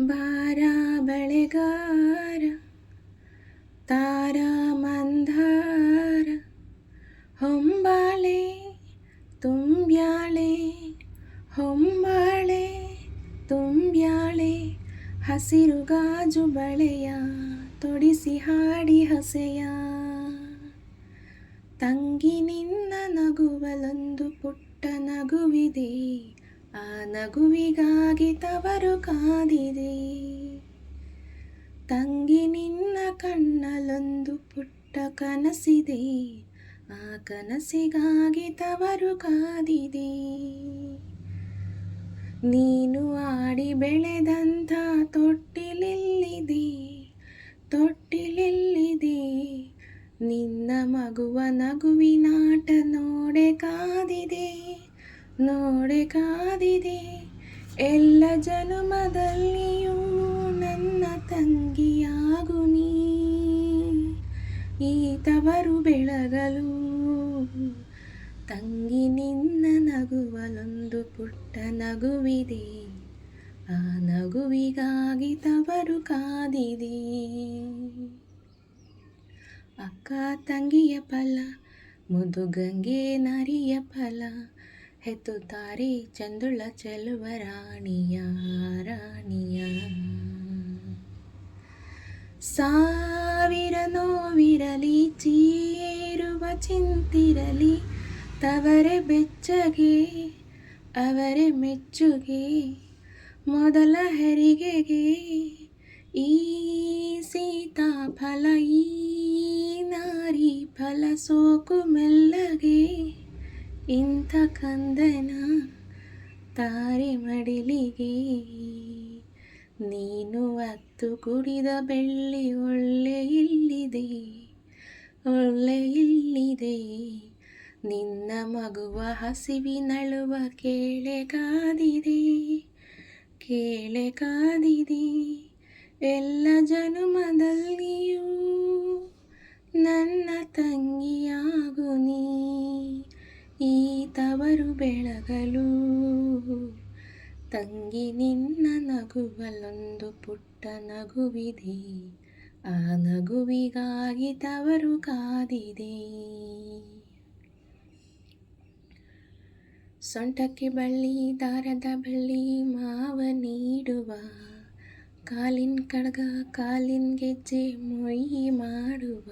ಬಾರ ಬಳೆಗಾರ ತಾರ ಮಂದಾರ ಹೊಂಬಾಳೆ ತುಂಬ್ಯಾಳೆ ಹೊಂಬಾಳೆ ತುಂಬ್ಯಾಳೆ ಹಸಿರು ಗಾಜು ಬಳೆಯ ತೊಡಿಸಿ ಹಾಡಿ ಹಸೆಯ ತಂಗಿ ನಿನ್ನ ನಗುವಲೊಂದು ಪುಟ್ಟ ನಗುವಿದೆ ಆ ನಗುವಿಗಾಗಿ ತವರು ಕಾದಿದೆ ತಂಗಿ ನಿನ್ನ ಕಣ್ಣಲೊಂದು ಪುಟ್ಟ ಕನಸಿದೆ ಆ ಕನಸಿಗಾಗಿ ತವರು ಕಾದಿದೆ ನೀನು ಆಡಿ ಬೆಳೆದಂಥ ತೊಟ್ಟಿಲಿಲ್ಲಿದೆ ತೊಟ್ಟಿಲಿಲ್ಲಿದೆ ನಿನ್ನ ಮಗುವ ನಗುವಿನಾಟ ನೋಡೆ ಕಾದಿದೆ ನೋಡೆ ಕಾದಿದೆ ಎಲ್ಲ ಜನುಮದಲ್ಲಿಯೂ ನನ್ನ ತಂಗಿಯಾಗು ನೀ ಈ ತವರು ಬೆಳಗಲು ತಂಗಿ ನಿನ್ನ ನಗುವಲೊಂದು ಪುಟ್ಟ ನಗುವಿದೆ ಆ ನಗುವಿಗಾಗಿ ತವರು ಕಾದಿದೆ ಅಕ್ಕ ತಂಗಿಯ ಫಲ ಮುದುಗಂಗೆ ನರಿಯ ಫಲ ಹೆತ್ತುತ್ತಾರೆ ಚಂದುಳ ಚೆಲುವ ರಾಣಿಯ ರಾಣಿಯ ಸಾವಿರ ನೋವಿರಲಿ ಚೀರುವ ಚಿಂತಿರಲಿ ತವರೆ ಬೆಚ್ಚಗೆ ಅವರೇ ಮೆಚ್ಚುಗೆ ಮೊದಲ ಹೆರಿಗೆಗೆ ಈ ಸೀತಾಫಲ ಈ ನಾರಿ ಫಲ ಸೋಕು ಮೆಲ್ಲಗೆ ಇಂಥ ಕಂದನ ತಾರೆ ಮಡಿಲಿಗೆ ನೀನು ಅತ್ತು ಕುಡಿದ ಬೆಳ್ಳಿ ಒಳ್ಳೆ ಇಲ್ಲಿದೆ ಒಳ್ಳೆ ಇಲ್ಲಿದೆ ನಿನ್ನ ಮಗುವ ಹಸಿವಿನಳುವ ಕೇಳೆ ಕಾದಿದೆ ಕೇಳೆ ಕಾದಿದೆ ಎಲ್ಲ ಜನುಮದಲ್ಲಿಯೂ ನನ್ನ ತಂಗಿಯಾಗು ನೀ ಈ ತವರು ಬೆಳಗಲು ತಂಗಿ ನಿನ್ನ ನಗುವಲೊಂದು ಪುಟ್ಟ ನಗುವಿದೆ ಆ ನಗುವಿಗಾಗಿ ತವರು ಕಾದಿದೆ ಸೊಂಟಕ್ಕೆ ಬಳ್ಳಿ ದಾರದ ಬಳ್ಳಿ ಮಾವ ನೀಡುವ ಕಾಲಿನ ಕಡಗ ಕಾಲಿನ ಗೆಜ್ಜೆ ಮೊಯ್ಯಿ ಮಾಡುವ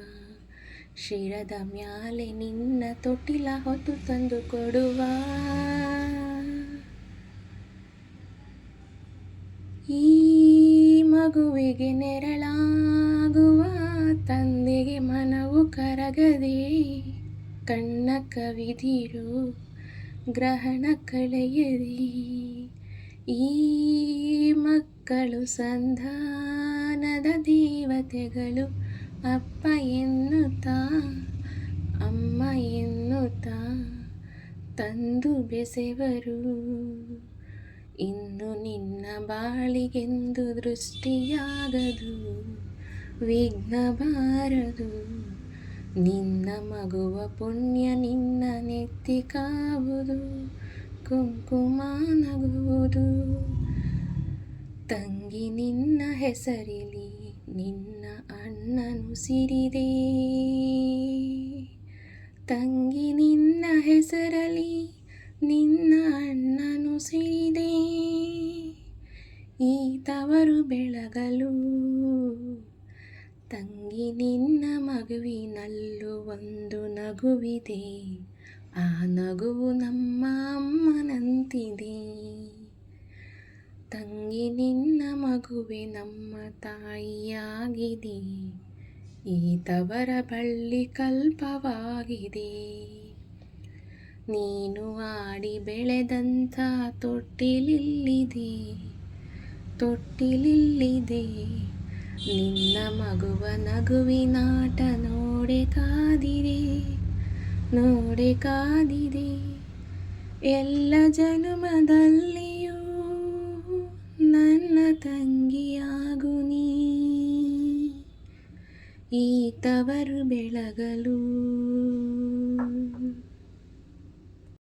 ಶಿರದ ಮ್ಯಾಲೆ ನಿನ್ನ ತೊಟ್ಟಿಲ ಹೊತ್ತು ತಂದು ಕೊಡುವ ಈ ಮಗುವಿಗೆ ನೆರಳಾಗುವ ತಂದೆಗೆ ಮನವು ಕರಗದೆ ಕಣ್ಣ ಕವಿದಿರು ಗ್ರಹಣ ಕಳೆಯದೆ ಈ ಮಕ್ಕಳು ಸಂಧಾನದ ದೇವತೆಗಳು ಅಪ್ಪ ಎನ್ನುತ್ತಾ ಅಮ್ಮ ಎನ್ನುತ್ತಾ ತಂದು ಬೆಸೆವರು ಇನ್ನು ನಿನ್ನ ಬಾಳಿಗೆಂದು ದೃಷ್ಟಿಯಾಗದು ವಿಘ್ನ ಬಾರದು ನಿನ್ನ ಮಗುವ ಪುಣ್ಯ ನಿನ್ನ ನೆತ್ತಿ ಕಾವುದು ಕುಂಕುಮ ನಗುವುದು ತಂಗಿ ನಿನ್ನ ಹೆಸರಿಲಿ ನಿನ್ನ ಅಣ್ಣನು ಸಿರಿದೆ ತಂಗಿ ನಿನ್ನ ಹೆಸರಲಿ ನಿನ್ನ ಅಣ್ಣನು ಸಿರಿದೆ ಈ ತವರು ಬೆಳಗಲು ತಂಗಿ ನಿನ್ನ ಮಗುವಿನಲ್ಲೂ ಒಂದು ನಗುವಿದೆ ಆ ನಗುವು ನಮ್ಮ ಅಮ್ಮನಂತಿದೆ ತಂಗಿ ನಿನ್ನ ಮಗುವೆ ನಮ್ಮ ತಾಯಿಯಾಗಿದೆ ಈ ತವರ ಬಳ್ಳಿ ಕಲ್ಪವಾಗಿದೆ ನೀನು ಆಡಿ ಬೆಳೆದಂಥ ತೊಟ್ಟಿಲಿಲ್ಲಿದೆ ತೊಟ್ಟಿಲಿಲ್ಲಿದೆ ನಿನ್ನ ಮಗುವ ನಗುವಿನಾಟ ನೋಡೆ ಕಾದಿದೆ ನೋಡೆ ಕಾದಿದೆ ಎಲ್ಲ ಜನುಮದಲ್ಲಿಯೂ ನನ್ನ ತಂಗಿಯಾಗು ನೀ. ಈ ತವರು ಬೆಳಗಲು